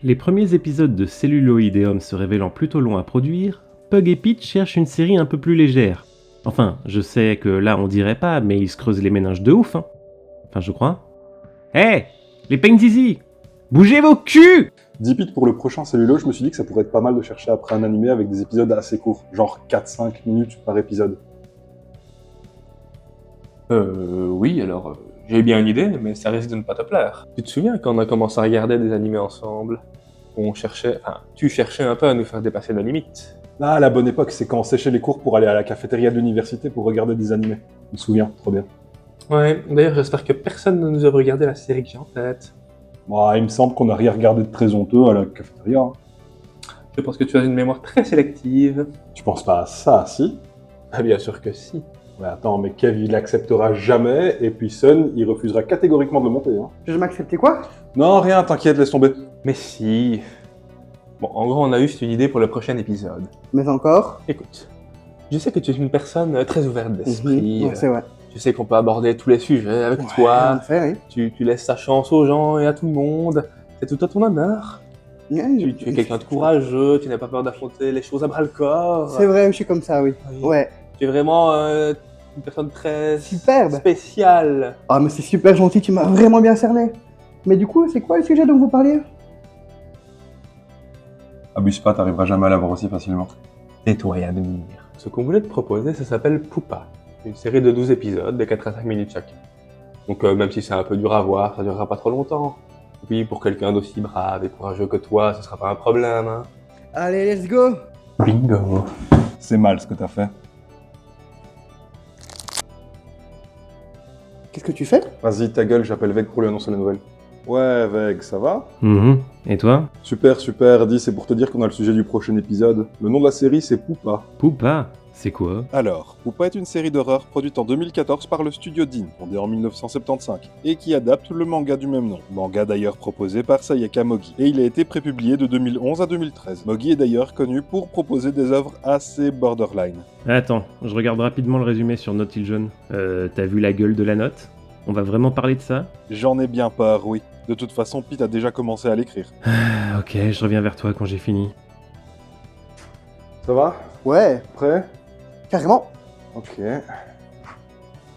Les premiers épisodes de Celluloïdeum se révélant plutôt longs à produire, Pug et Pete cherchent une série un peu plus légère. Enfin, je sais que là on dirait pas, mais ils se creusent les méninges de ouf, hein. Enfin, je crois. Hé, les Pain-Zizi, bougez vos culs! Dit Pete, pour le prochain Cellulo, je me suis dit que ça pourrait être pas mal de chercher après un animé avec des épisodes assez courts, genre 4-5 minutes par épisode. Oui, alors, j'ai bien une idée, mais ça risque de ne pas te plaire. Tu te souviens quand on a commencé à regarder des animés ensemble? Tu cherchais un peu à nous faire dépasser nos limites. Ah, la bonne époque, c'est quand on séchait les cours pour aller à la cafétéria de l'université pour regarder des animés. Je me souviens, trop bien. Ouais, d'ailleurs, j'espère que personne ne nous a regardé la série que j'ai en tête. Il me semble qu'on n'a rien regardé de très honteux à la cafétéria. Hein. Je pense que tu as une mémoire très sélective. Tu penses pas à ça, si? Ah, bien sûr que si. Ouais, attends, mais Kev, il l'acceptera jamais, et puis Sun, il refusera catégoriquement de le monter. Hein. Je m'acceptais quoi? Non, rien, t'inquiète, laisse tomber. Mais si. Bon, en gros, on a juste une idée pour le prochain épisode. Mais encore? Écoute, je sais que tu es une personne très ouverte d'esprit. Ouais, c'est vrai. Je sais qu'on peut aborder tous les sujets avec En toi. effet, Tu laisses ta chance aux gens et à tout le monde. C'est tout à ton honneur. oui. Ouais, Tu es quelqu'un de courageux, tu n'as pas peur d'affronter les choses à bras-le-corps. C'est vrai, je suis comme ça, oui. Oui. Ouais. Tu es vraiment une personne très Superbe. spéciale. Ah, mais c'est super gentil, tu m'as vraiment bien cerné. Mais du coup, c'est quoi le sujet dont vous parliez? Abuse pas, t'arriveras jamais à l'avoir aussi facilement. Tais-toi, Admire. Ce qu'on voulait te proposer, ça s'appelle Poupa. Une série de 12 épisodes de 4 à 5 minutes chacun. Donc même si c'est un peu dur à voir, ça durera pas trop longtemps. Et puis pour quelqu'un d'aussi brave et courageux que toi, ce sera pas un problème, hein. Allez, let's go! Bingo. C'est mal ce que t'as fait. Qu'est-ce que tu fais? Vas-y, ta gueule, j'appelle Veg pour lui annoncer la nouvelle. Ouais, Veg, ça va? Et toi? Super, dis, c'est pour te dire qu'on a le sujet du prochain épisode. Le nom de la série, c'est Poupa. Poupa, c'est quoi? Alors, Poupa est une série d'horreur produite en 2014 par le studio Dean, fondé en 1975, et qui adapte le manga du même nom. Manga d'ailleurs proposé par Sayaka Mogi, et il a été prépublié de 2011 à 2013. Mogi est d'ailleurs connu pour proposer des œuvres assez borderline. Attends, je regarde rapidement le résumé sur Note Il Jaune. T'as vu la gueule de la note? On va vraiment parler de ça? J'en ai bien peur, oui. De toute façon, Pete a déjà commencé à l'écrire. Ok, je reviens vers toi quand j'ai fini. Ça va? Ouais, Prêt? carrément. Ok.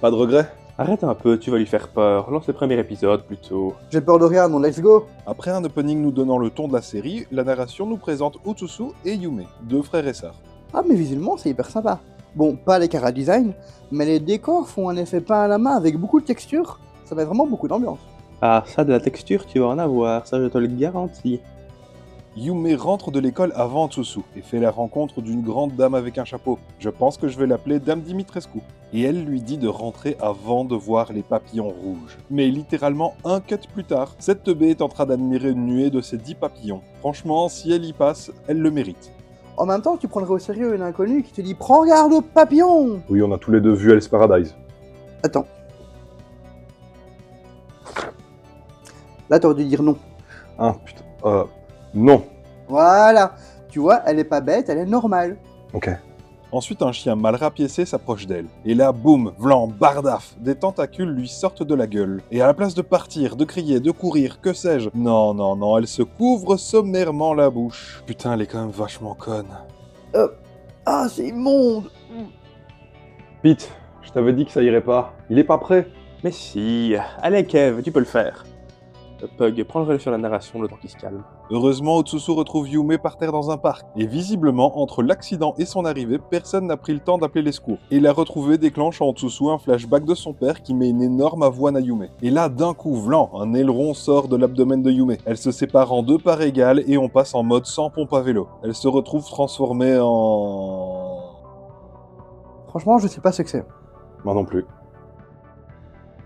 Pas de regret? Arrête un peu, tu vas lui faire peur. Lance le premier épisode plutôt. J'ai peur de rien, non, let's go. Après un opening nous donnant le ton de la série, la narration nous présente Utsusu et Yume, deux frères et sœurs. Ah, mais visuellement, c'est hyper sympa. Bon, pas les chara design, mais les décors font un effet peint à la main avec beaucoup de texture. Ça met vraiment beaucoup d'ambiance. Ah, ça, de la texture, tu vas en avoir, ça je te le garantis. Yume rentre de l'école avant Utsusu et fait la rencontre d'une grande dame avec un chapeau. Je pense que je vais l'appeler Dame Dimitrescu. Et elle lui dit de rentrer avant de voir les papillons rouges. Mais littéralement un cut plus tard, cette teubée est en train d'admirer une nuée de ces 10 papillons. Franchement, si elle y passe, elle le mérite. En même temps, tu prendrais au sérieux une inconnue qui te dit « Prends garde aux papillons !» Oui, on a tous les deux vu Hell's Paradise. Attends. Là, t'aurais dû dire non. Ah, putain. Non. Voilà. Tu vois, elle est pas bête, elle est normale. Ok. Ensuite, un chien mal rapiécé s'approche d'elle. Et là, boum, vlan, bardaf, des tentacules lui sortent de la gueule. Et à la place de partir, de crier, de courir, que sais-je, non, elle se couvre sommairement la bouche. Putain, elle est quand même vachement conne. Ah, c'est immonde. Pete, je t'avais dit que ça irait pas. Il est pas prêt. Mais si, allez Kev, tu peux le faire. Pug, prends le relais sur la narration le temps qu'il se calme. Heureusement, Utsusu retrouve Yume par terre dans un parc. Et visiblement, entre l'accident et son arrivée, personne n'a pris le temps d'appeler les secours. Et la retrouvée déclenche en Utsusu un flashback de son père qui met une énorme avoine à Yume. Et là, d'un coup, vlan, un aileron sort de l'abdomen de Yume. Elle se sépare en deux parts égales et on passe en mode sans pompe à vélo. Elle se retrouve transformée en... Franchement, je sais pas ce que c'est. Moi non plus.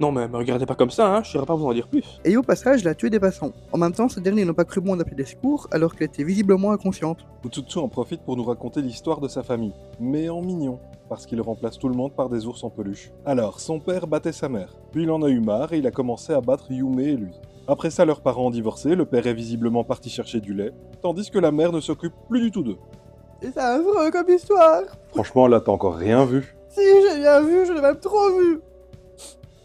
Non mais me regardez pas comme ça, hein, je saurais pas vous en dire plus. Et au passage, elle a tué des passants. En même temps, ces derniers n'ont pas cru bon d'appeler des secours alors qu'elle était visiblement inconsciente. Utsusu en profite pour nous raconter l'histoire de sa famille, mais en mignon, parce qu'il remplace tout le monde par des ours en peluche. Alors, son père battait sa mère, puis il en a eu marre et il a commencé à battre Yume et lui. Après ça, leurs parents ont divorcé, le père est visiblement parti chercher du lait, tandis que la mère ne s'occupe plus du tout d'eux. C'est affreux comme histoire. Franchement, là, t'as encore rien vu. Si, j'ai bien vu, je l'ai même trop vu.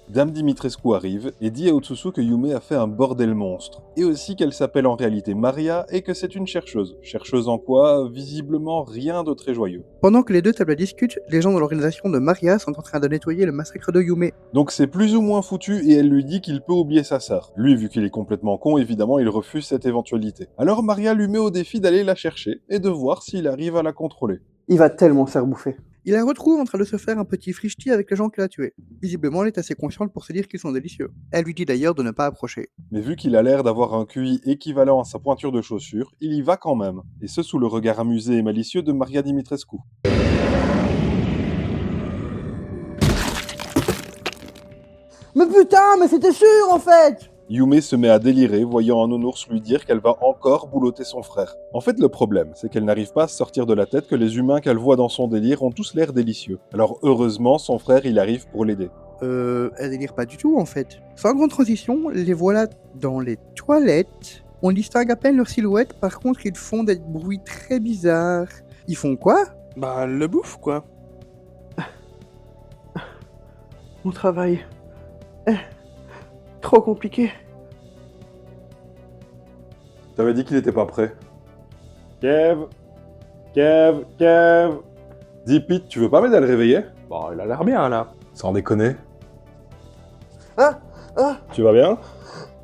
Dame Dimitrescu arrive et dit à Otsusu que Yume a fait un bordel monstre, et aussi qu'elle s'appelle en réalité Maria et que c'est une chercheuse. Chercheuse en quoi? Visiblement rien de très joyeux. Pendant que les deux tables discutent, les gens de l'organisation de Maria sont en train de nettoyer le massacre de Yume. Donc c'est plus ou moins foutu et elle lui dit qu'il peut oublier sa sœur. Lui, vu qu'il est complètement con, évidemment, il refuse cette éventualité. Alors Maria lui met au défi d'aller la chercher et de voir s'il arrive à la contrôler. Il va tellement se faire bouffer. Il la retrouve en train de se faire un petit frichti avec les gens qu'il a tués. Visiblement, elle est assez consciente pour se dire qu'ils sont délicieux. Elle lui dit d'ailleurs de ne pas approcher. Mais vu qu'il a l'air d'avoir un QI équivalent à sa pointure de chaussure, il y va quand même. Et ce sous le regard amusé et malicieux de Maria Dimitrescu. Mais putain, mais c'était sûr en fait! Yume se met à délirer, voyant un nounours lui dire qu'elle va encore boulotter son frère. En fait, le problème, c'est qu'elle n'arrive pas à se sortir de la tête que les humains qu'elle voit dans son délire ont tous l'air délicieux. Alors heureusement, son frère, il arrive pour l'aider. Elle délire pas du tout en fait. Sans grande transition, les voilà dans les toilettes. On distingue à peine leur silhouette, par contre ils font des bruits très bizarres. Ils font quoi? Bah, le bouffe, quoi. Mon travail. Trop compliqué. T'avais dit qu'il était pas prêt. Kev. Dis Pete, tu veux pas m'aider à le réveiller? Bon, il a l'air bien, là. Sans déconner. Ah! Tu vas bien?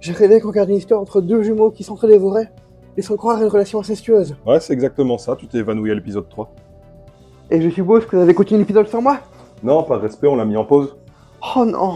J'ai rêvé qu'on regarde une histoire entre deux jumeaux qui s'entre-dévoraient, laissant croire à une relation incestueuse. Ouais, c'est exactement ça, tu t'es évanoui à l'épisode 3. Et je suppose que vous avez continué l'épisode sans moi? Non, par respect, on l'a mis en pause. Oh non!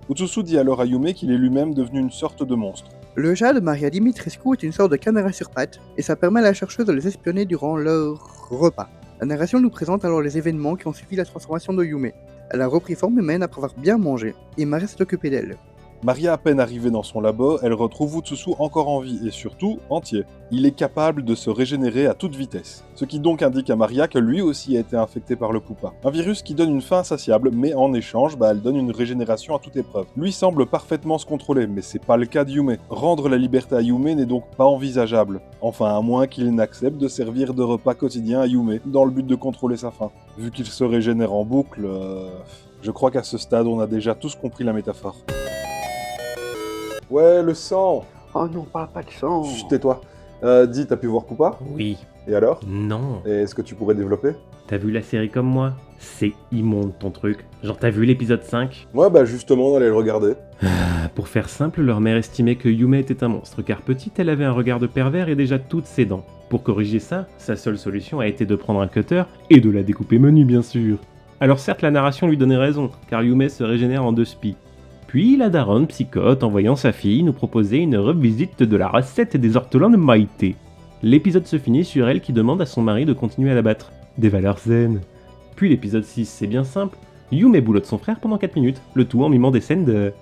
Utsusu dit alors à Yume qu'il est lui-même devenu une sorte de monstre. Le jade de Maria Dimitrescu est une sorte de canard sur pattes, et ça permet à la chercheuse de les espionner durant leur repas. La narration nous présente alors les événements qui ont suivi la transformation de Yume. Elle a repris forme humaine après avoir bien mangé, et Maria s'est occupée d'elle. Maria à peine arrivée dans son labo, elle retrouve Utsusu encore en vie et surtout entier. Il est capable de se régénérer à toute vitesse. Ce qui donc indique à Maria que lui aussi a été infecté par le Pupa. Un virus qui donne une faim insatiable, mais en échange, elle donne une régénération à toute épreuve. Lui semble parfaitement se contrôler, mais c'est pas le cas de Yume. Rendre la liberté à Yume n'est donc pas envisageable. Enfin, à moins qu'il n'accepte de servir de repas quotidien à Yume, dans le but de contrôler sa faim. Vu qu'il se régénère en boucle, je crois qu'à ce stade, on a déjà tous compris la métaphore. Ouais, le sang. Oh non, parle pas de sang. Chut, tais-toi. Dis, t'as pu voir Pupa? Oui. Et alors? Non. Et est-ce que tu pourrais développer? T'as vu la série comme moi? C'est immonde ton truc. Genre t'as vu l'épisode 5? Ouais, justement, on allait le regarder. Pour faire simple, leur mère estimait que Yume était un monstre, car petite, elle avait un regard de pervers et déjà toutes ses dents. Pour corriger ça, sa seule solution a été de prendre un cutter et de la découper menu, bien sûr. Alors certes, la narration lui donnait raison, car Yume se régénère en 2 spies. Puis la daronne psychote, en voyant sa fille, nous proposait une revisite de la recette des ortolans de Maïté. L'épisode se finit sur elle qui demande à son mari de continuer à la battre. Des valeurs zen. Puis l'épisode 6, c'est bien simple. Yume boulotte son frère pendant 4 minutes, le tout en mimant des scènes de...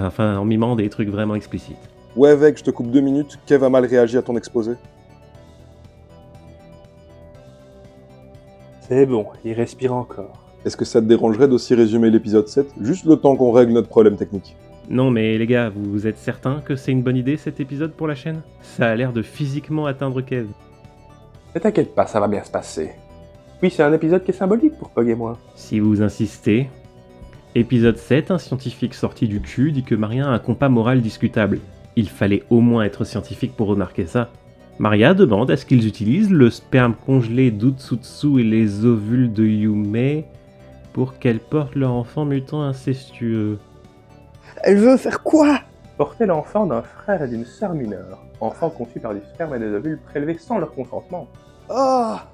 Enfin, en mimant des trucs vraiment explicites. Ouais, Vec, je te coupe 2 minutes. Kev a mal réagi à ton exposé. C'est bon, il respire encore. Est-ce que ça te dérangerait d'aussi résumer l'épisode 7, juste le temps qu'on règle notre problème technique? Non mais les gars, vous êtes certains que c'est une bonne idée cet épisode pour la chaîne? Ça a l'air de physiquement atteindre Kev. Ne t'inquiète pas, ça va bien se passer. Oui, c'est un épisode qui est symbolique pour Pug et moi. Si vous insistez. Épisode 7, un scientifique sorti du cul dit que Maria a un compas moral discutable. Il fallait au moins être scientifique pour remarquer ça. Maria demande à ce qu'ils utilisent le sperme congelé d'Utsutsu et les ovules de Yume pour qu'elles portent leur enfant mutant incestueux. Elle veut faire quoi? Porter l'enfant d'un frère et d'une sœur mineure. Enfant conçu par du sperme et des ovules prélevés sans leur consentement. Ah!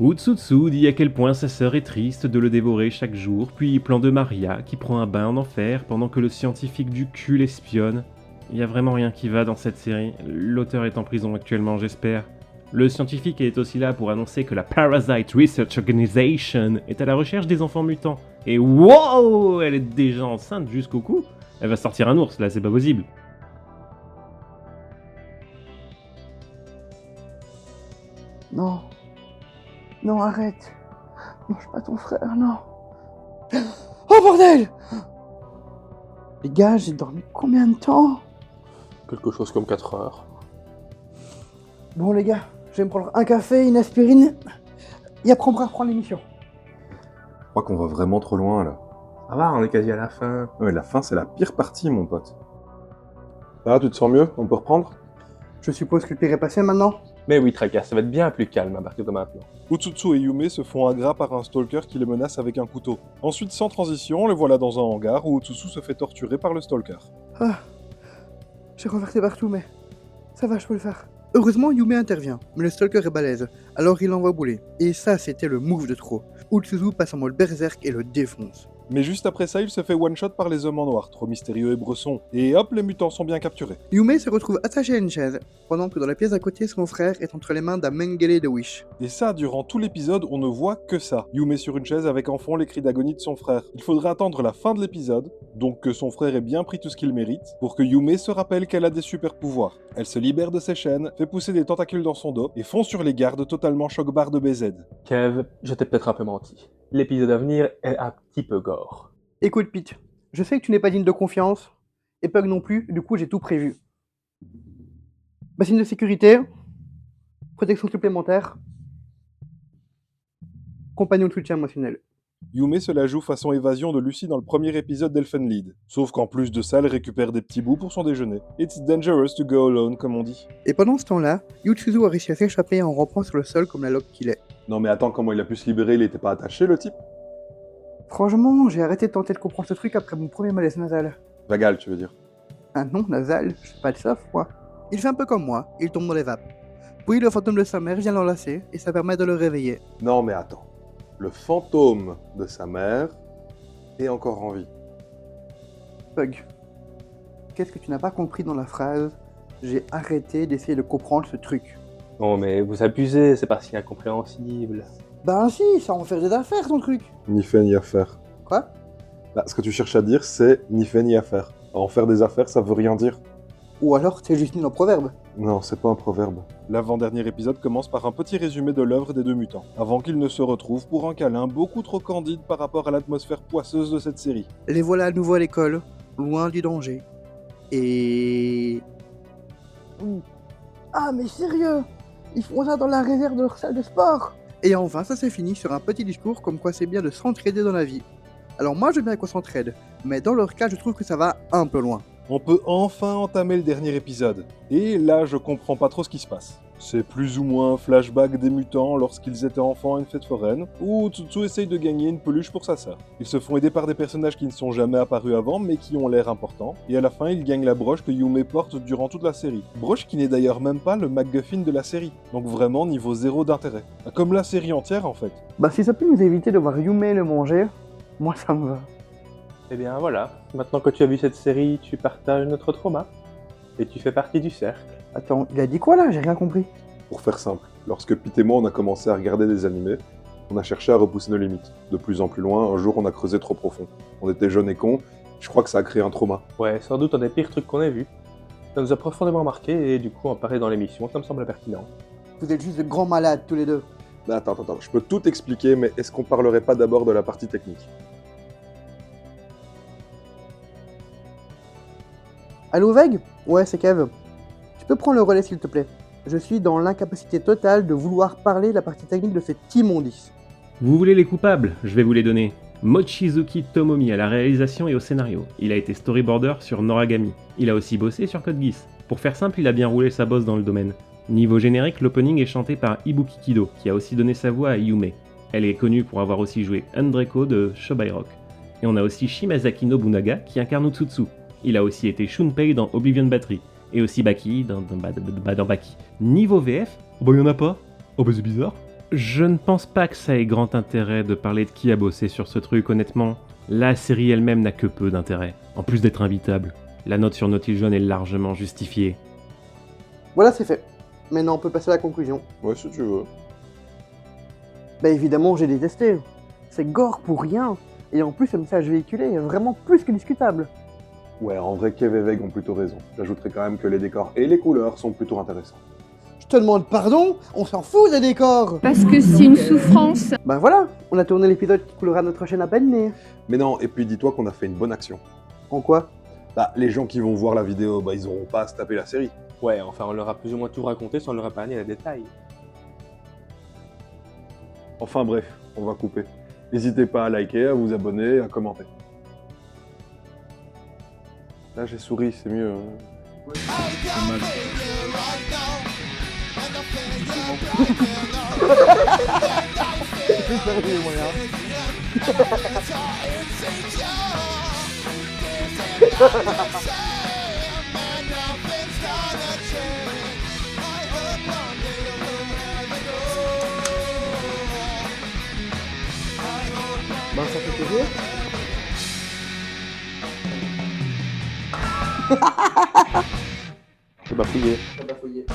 Utsutsu dit à quel point sa sœur est triste de le dévorer chaque jour, puis plan de Maria qui prend un bain en enfer pendant que le scientifique du cul l'espionne. Il y a vraiment rien qui va dans cette série. L'auteur est en prison actuellement, j'espère. Le scientifique est aussi là pour annoncer que la Parasite Research Organization est à la recherche des enfants mutants. Et wow, elle est déjà enceinte jusqu'au cou. Elle va sortir un ours, là, c'est pas possible. Non. Non, arrête. Mange pas ton frère, non. Oh bordel! Les gars, j'ai dormi combien de temps? Quelque chose comme 4 heures. Bon les gars, je vais me prendre un café, une aspirine, et après on pourra reprendre l'émission. Je crois qu'on va vraiment trop loin, là. Ça va, on est quasi à la fin. Ouais, la fin, c'est la pire partie, mon pote. Ça va, tu te sens mieux? On peut reprendre? Je suppose que le pire est passé maintenant. Mais oui, Tracker, ça va être bien plus calme à partir de maintenant. Utsutsu et Yume se font aggras par un stalker qui les menace avec un couteau. Ensuite, sans transition, les voilà dans un hangar où Utsutsu se fait torturer par le stalker. Ah, j'ai renversé partout, mais ça va, je peux le faire. Heureusement, Yume intervient, mais le stalker est balèze, alors il l'envoie bouler. Et ça, c'était le move de trop. Utsutsu passe en mode berserk et le défonce. Mais juste après ça, il se fait one-shot par les hommes en noir, trop mystérieux et bressons. Et hop, les mutants sont bien capturés. Yume se retrouve attaché à une chaise, pendant que dans la pièce à côté, son frère est entre les mains d'un Mengele de Wish. Et ça, durant tout l'épisode, on ne voit que ça. Yume sur une chaise avec en fond les cris d'agonie de son frère. Il faudrait attendre la fin de l'épisode, donc que son frère ait bien pris tout ce qu'il mérite, pour que Yume se rappelle qu'elle a des super pouvoirs. Elle se libère de ses chaînes, fait pousser des tentacules dans son dos, et fonce sur les gardes totalement choc-barre de BZ. Kev, je t'ai peut-être un peu menti. L'épisode à venir est un petit peu gore. Écoute, Pete, je sais que tu n'es pas digne de confiance, et Pug non plus, du coup j'ai tout prévu. Bassine de sécurité, protection supplémentaire, compagnon de soutien émotionnel. Yume se la joue façon évasion de Lucy dans le premier épisode d'Elfenlied. Sauf qu'en plus de ça, elle récupère des petits bouts pour son déjeuner. It's dangerous to go alone, comme on dit. Et pendant ce temps-là, Yutsuzu a réussi à s'échapper en rampant sur le sol comme la loque qu'il est. Non mais attends, comment il a pu se libérer? Il était pas attaché, le type? Franchement, j'ai arrêté de tenter de comprendre ce truc après mon premier malaise nasal. Vagal, tu veux dire? Ah non, nasal, je sais pas de ça, moi. Il fait un peu comme moi, il tombe dans les vapes. Puis le fantôme de sa mère vient l'enlacer, et ça permet de le réveiller. Non mais attends. Le fantôme de sa mère est encore en vie. Pug, qu'est-ce que tu n'as pas compris dans la phrase « J'ai arrêté d'essayer de comprendre ce truc ». Non mais vous abusez, c'est pas si incompréhensible. Ben si, ça en fait des affaires ton truc. Ni fait ni affaire. Quoi? Là, ce que tu cherches à dire, c'est ni fait ni affaire. En faire des affaires, ça veut rien dire. Ou alors c'est juste nul en proverbe. Non, c'est pas un proverbe. L'avant-dernier épisode commence par un petit résumé de l'œuvre des deux mutants, avant qu'ils ne se retrouvent pour un câlin beaucoup trop candide par rapport à l'atmosphère poisseuse de cette série. Les voilà à nouveau à l'école, loin du danger. Et... Ah mais sérieux? Ils font ça dans la réserve de leur salle de sport? Et enfin, ça s'est fini sur un petit discours comme quoi c'est bien de s'entraider dans la vie. Alors moi je veux bien qu'on s'entraide, mais dans leur cas je trouve que ça va un peu loin. On peut enfin entamer le dernier épisode. Et là, je comprends pas trop ce qui se passe. C'est plus ou moins un flashback des mutants lorsqu'ils étaient enfants à une fête foraine, où Tsutsu essaye de gagner une peluche pour sa sœur. Ils se font aider par des personnages qui ne sont jamais apparus avant, mais qui ont l'air importants, et à la fin, ils gagnent la broche que Yume porte durant toute la série. Broche qui n'est d'ailleurs même pas le MacGuffin de la série, donc vraiment niveau zéro d'intérêt. Comme la série entière en fait. Bah si ça peut nous éviter de voir Yume le manger, moi ça me va. Eh bien voilà, maintenant que tu as vu cette série, tu partages notre trauma. Et tu fais partie du cercle. Attends, il a dit quoi là? J'ai rien compris. Pour faire simple, lorsque Pete et moi on a commencé à regarder des animés, on a cherché à repousser nos limites. De plus en plus loin, un jour on a creusé trop profond. On était jeunes et cons, je crois que ça a créé un trauma. Ouais, sans doute un des pires trucs qu'on ait vus. Ça nous a profondément marqué et du coup en parler dans l'émission, ça me semble pertinent. Vous êtes juste de grands malades tous les deux. Attends, je peux tout expliquer, mais est-ce qu'on parlerait pas d'abord de la partie technique? Allô Veg? Ouais, c'est Kev. Tu peux prendre le relais s'il te plaît. Je suis dans l'incapacité totale de vouloir parler de la partie technique de cette immondice. Vous voulez les coupables? Je vais vous les donner. Mochizuki Tomomi à la réalisation et au scénario. Il a été storyboarder sur Noragami. Il a aussi bossé sur Code Geass. Pour faire simple, il a bien roulé sa bosse dans le domaine. Niveau générique, l'opening est chanté par Ibuki Kido, qui a aussi donné sa voix à Yume. Elle est connue pour avoir aussi joué Andreko de Shobai Rock. Et on a aussi Shimazaki Nobunaga qui incarne Utsutsu. Il a aussi été Shunpei dans Oblivion Battery, et aussi Baki dans Baki. Niveau VF, oh bah y'en a pas. Oh bah c'est bizarre. Je ne pense pas que ça ait grand intérêt de parler de qui a bossé sur ce truc, honnêtement. La série elle-même n'a que peu d'intérêt, en plus d'être invitable. La note sur Naughty Jaune est largement justifiée. Voilà, c'est fait. Maintenant, on peut passer à la conclusion. Ouais, si tu veux. Bah évidemment, j'ai détesté. C'est gore pour rien. Et en plus, le message véhiculé est vraiment plus que discutable. Ouais, en vrai, Kev et Veg ont plutôt raison. J'ajouterais quand même que les décors et les couleurs sont plutôt intéressants. Je te demande pardon, on s'en fout des décors. Parce que c'est une souffrance. Bah voilà, on a tourné l'épisode qui coulera notre chaîne à peine née. Mais non, et puis dis-toi qu'on a fait une bonne action. En quoi? Bah, les gens qui vont voir la vidéo, bah ils auront pas à se taper la série. Ouais, enfin on leur a plus ou moins tout raconté sans leur épargner les détails. Enfin bref, on va couper. N'hésitez pas à liker, à vous abonner, à commenter. Là, j'ai souri, c'est mieux. Dommage. Ben, ça fait plaisir. C'est bafouillé. Ça va fouiller.